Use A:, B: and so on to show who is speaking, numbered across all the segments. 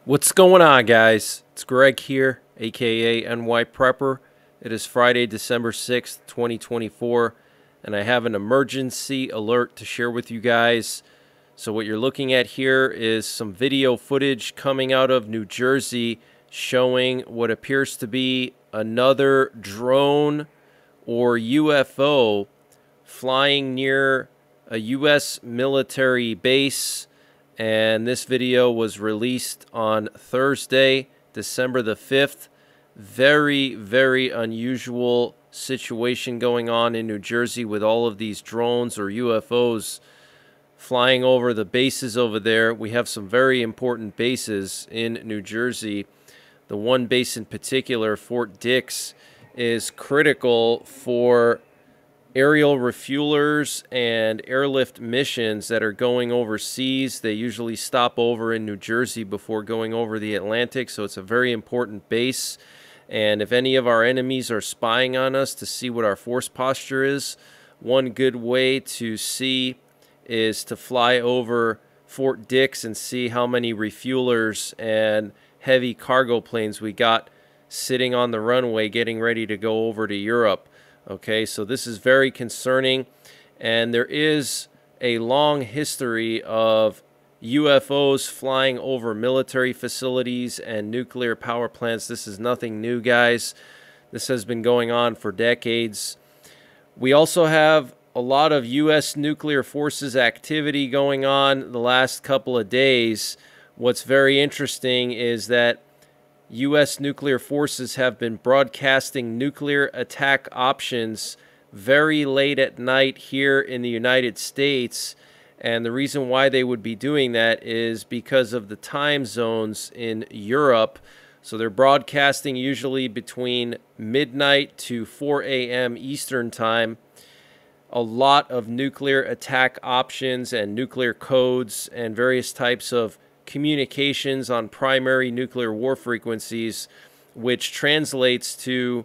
A: What's going on, guys? It's Greg here, aka NYPrepper. It is Friday, December 6th, 2024, and I have an emergency alert to share with you guys. So what you're looking at here is some video footage coming out of New Jersey showing what appears to be another drone or UFO flying near a U.S. military base. And this video was released on Thursday, December the 5th. Very, very unusual situation going on in New Jersey with all of these drones or UFOs flying over the bases over there. We have some very important bases in New Jersey. The one base in particular, Fort Dix, is critical for aerial refuelers and airlift missions that are going overseas. They usually stop over in New Jersey before going over the Atlantic, so it's a very important base. And if any of our enemies are spying on us to see what our force posture is, one good way to see is to fly over Fort Dix and see how many refuelers and heavy cargo planes we got sitting on the runway getting ready to go over to Europe. Okay, so this is very concerning, and there is a long history of UFOs flying over military facilities and nuclear power plants. This is nothing new, guys. This has been going on for decades. We also have a lot of U.S. nuclear forces activity going on the last couple of days. What's very interesting is that U.S. nuclear forces have been broadcasting nuclear attack options very late at night here in the United States. And the reason why they would be doing that is because of the time zones in Europe. So they're broadcasting usually between midnight to 4 a.m. Eastern time. A lot of nuclear attack options and nuclear codes and various types of communications on primary nuclear war frequencies, which translates to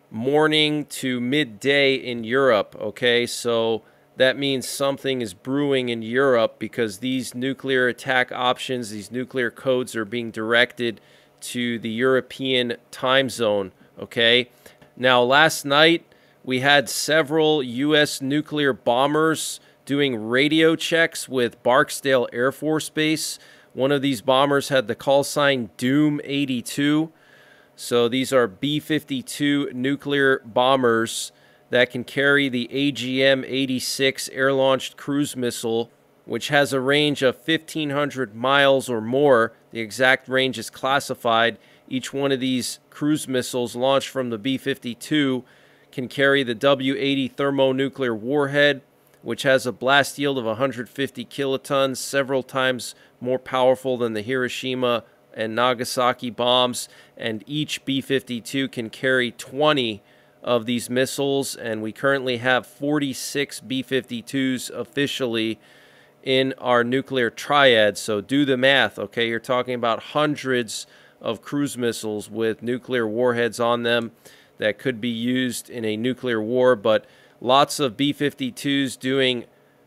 A: morning to midday in Europe. Okay, so that means something is brewing in Europe because these nuclear attack options, these nuclear codes are being directed to the European time zone. Okay, now last night we had several U.S. nuclear bombers doing radio checks with Barksdale Air Force Base. One of these bombers had the call sign Doom 82. So these are B-52 nuclear bombers that can carry the AGM-86 air-launched cruise missile, which has a range of 1,500 miles or more. The exact range is classified. Each one of these cruise missiles launched from the B-52 can carry the W-80 thermonuclear warhead, which has a blast yield of 150 kilotons, several times more powerful than the Hiroshima and Nagasaki bombs. And each B-52 can carry 20 of these missiles, and we currently have 46 B-52s officially in our nuclear triad. So do the math, okay? You're talking about hundreds of cruise missiles with nuclear warheads on them that could be used in a nuclear war, but lots of B-52s doing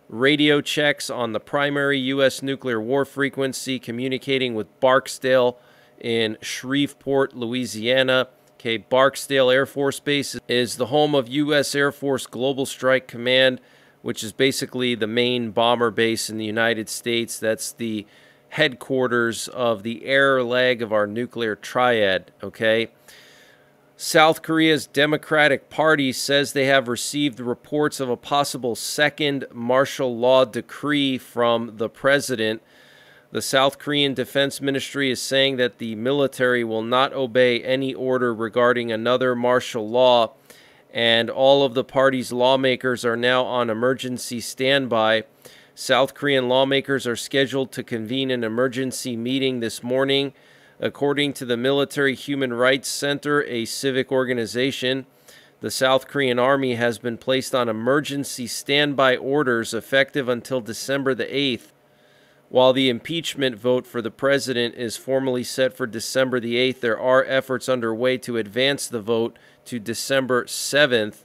A: radio checks on the primary U.S. nuclear war frequency, communicating with Barksdale in Shreveport, Louisiana. Okay, Barksdale Air Force Base is the home of U.S. Air Force Global Strike Command, which is basically the main bomber base in the United States. That's the headquarters of the air leg of our nuclear triad, okay? South Korea's Democratic Party says they have received reports of a possible second martial law decree from the president. The South Korean Defense Ministry is saying that the military will not obey any order regarding another martial law, and all of the party's lawmakers are now on emergency standby. South Korean lawmakers are scheduled to convene an emergency meeting this morning. According to the Military Human Rights Center, a civic organization, the South Korean Army has been placed on emergency standby orders effective until December the 8th. While the impeachment vote for the president is formally set for December the 8th, there are efforts underway to advance the vote to December 7th.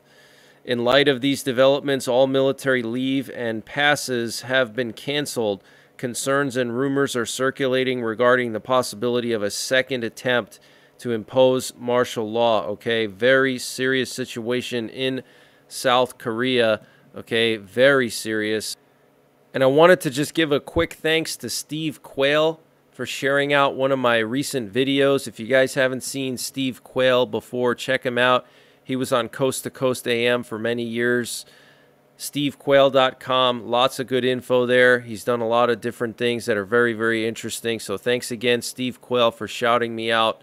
A: In light of these developments, all military leave and passes have been canceled. concerns and rumors are circulating regarding the possibility of a second attempt to impose martial law. Okay, very serious situation in South Korea. Okay, very serious. And I wanted to just give a quick thanks to Steve Quayle for sharing out one of my recent videos. If you guys haven't seen Steve Quayle before, check him out. He was on Coast to Coast AM for many years. SteveQuayle.com, lots of good info there. He's done a lot of different things that are very, very interesting. So thanks again, Steve Quayle, for shouting me out.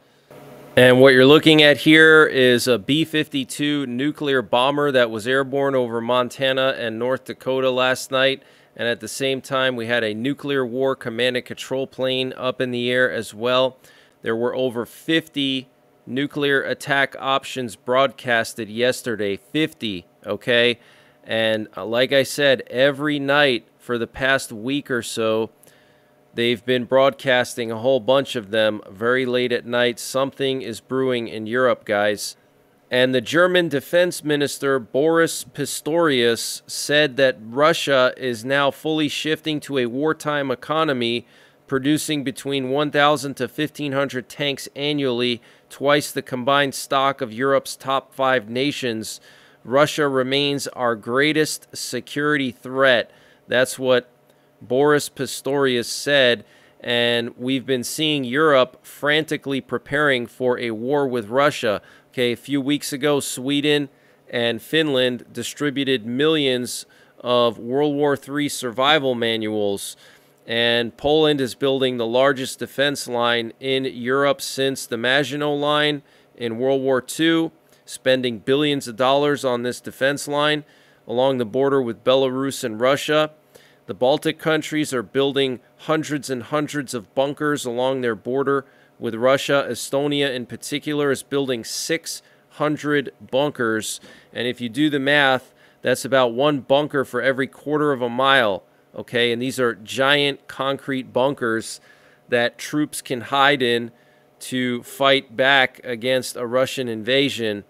A: And what you're looking at here is a B-52 nuclear bomber that was airborne over Montana and North Dakota last night. And at the same time, we had a nuclear war command and control plane up in the air as well. There were over 50 nuclear attack options broadcasted yesterday. 50, okay? And like I said, every night for the past week or so, they've been broadcasting a whole bunch of them very late at night. Something is brewing in Europe, guys. And the German defense minister, Boris Pistorius, said that Russia is now fully shifting to a wartime economy, producing between 1,000 to 1,500 tanks annually, twice the combined stock of Europe's top 5 nations. Russia remains our greatest security threat. That's what Boris Pistorius said. And we've been seeing Europe frantically preparing for a war with Russia. Okay, a few weeks ago, Sweden and Finland distributed millions of World War III survival manuals. And Poland is building the largest defense line in Europe since the Maginot Line in World War II, spending billions of dollars on this defense line along the border with Belarus and Russia. The Baltic countries are building hundreds and hundreds of bunkers along their border with Russia. Estonia, in particular, is building 600 bunkers. And if you do the math, that's about one bunker for every quarter of a mile. Okay, and these are giant concrete bunkers that troops can hide in to fight back against a Russian invasion.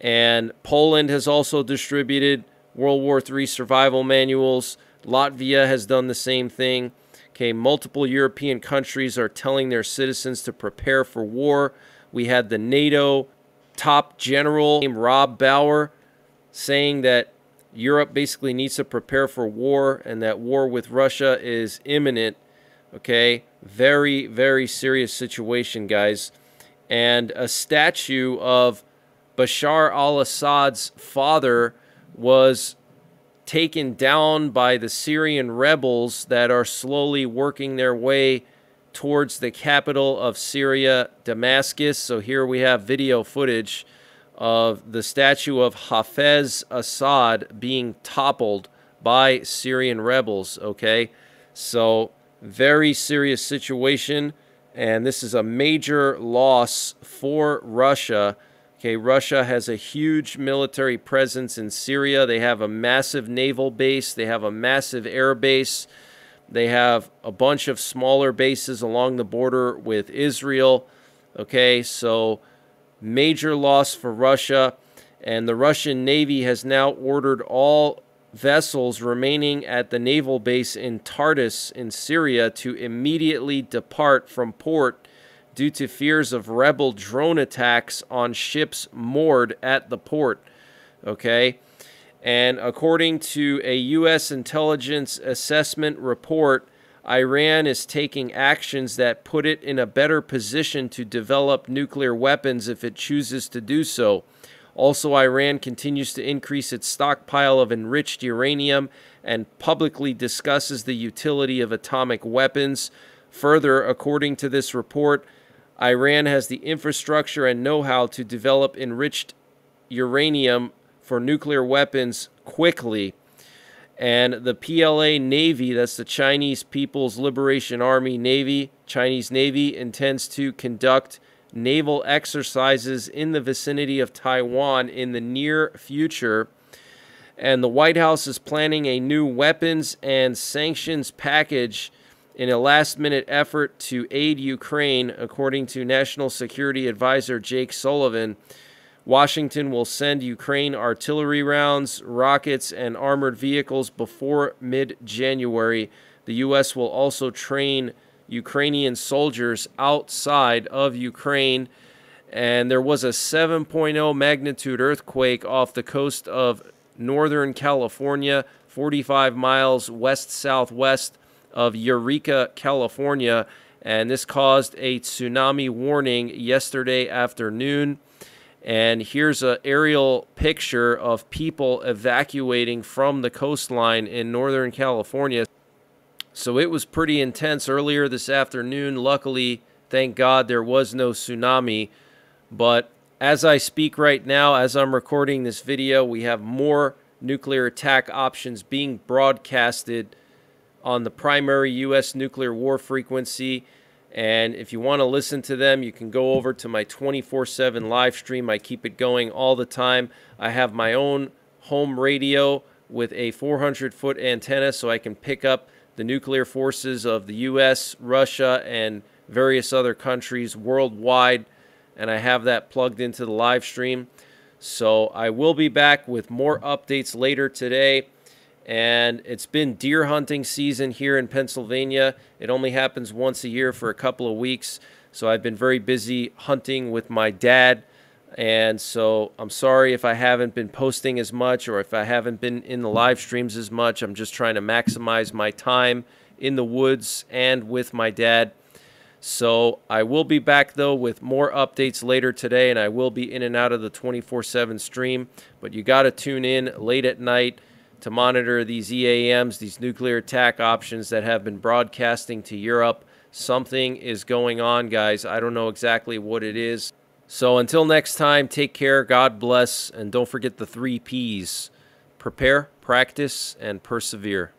A: And Poland has also distributed World War III survival manuals. Latvia has done the same thing. Okay, multiple European countries are telling their citizens to prepare for war. We had the NATO top general named Rob Bauer saying that Europe basically needs to prepare for war and that war with Russia is imminent. Okay, very, very serious situation, guys. And a statue of Bashar al-Assad's father was taken down by the Syrian rebels that are slowly working their way towards the capital of Syria, Damascus. So here we have video footage of the statue of Hafez Assad being toppled by Syrian rebels, okay? So very serious situation, and this is a major loss for Russia. Okay, Russia has a huge military presence in Syria. They have a massive naval base. They have a massive air base. They have a bunch of smaller bases along the border with Israel. Okay, so major loss for Russia. And the Russian Navy has now ordered all vessels remaining at the naval base in Tartus in Syria to immediately depart from port due to fears of rebel drone attacks on ships moored at the port. Okay, and according to a U.S. intelligence assessment report, Iran is taking actions that put it in a better position to develop nuclear weapons if it chooses to do so. Also, Iran continues to increase its stockpile of enriched uranium and publicly discusses the utility of atomic weapons. Further, according to this report, Iran has the infrastructure and know-how to develop enriched uranium for nuclear weapons quickly. And the PLA Navy, that's the Chinese People's Liberation Army Navy, Chinese Navy, intends to conduct naval exercises in the vicinity of Taiwan in the near future. And the White House is planning a new weapons and sanctions package in a last-minute effort to aid Ukraine, according to National Security Advisor Jake Sullivan. Washington will send Ukraine artillery rounds, rockets, and armored vehicles before mid-January. The U.S. will also train Ukrainian soldiers outside of Ukraine. And there was a 7.0 magnitude earthquake off the coast of Northern California, 45 miles west-southwest of Eureka, California. And this caused a tsunami warning yesterday afternoon. And here's an aerial picture of people evacuating from the coastline in Northern California. So it was pretty intense earlier this afternoon. Luckily, thank God, there was no tsunami. But as I speak right now, as I'm recording this video, we have more nuclear attack options being broadcasted on the primary U.S. nuclear war frequency. And if you want to listen to them, you can go over to my 24/7 live stream. I keep it going all the time. I have my own home radio with a 400-foot antenna, so I can pick up the nuclear forces of the U.S., Russia, and various other countries worldwide. And I have that plugged into the live stream. So I will be back with more updates later today. And it's been deer hunting season here in Pennsylvania. It only happens once a year for a couple of weeks. So I've been very busy hunting with my dad. And so I'm sorry if I haven't been posting as much or if I haven't been in the live streams as much. I'm just trying to maximize my time in the woods and with my dad. So I will be back, though, with more updates later today, and I will be in and out of the 24/7 stream. But you got to tune in late at night to monitor these EAMs, these nuclear attack options that have been broadcasting to Europe. Something is going on, guys. I don't know exactly what it is. So until next time, take care, God bless, and don't forget the 3 Ps. Prepare, practice, and persevere.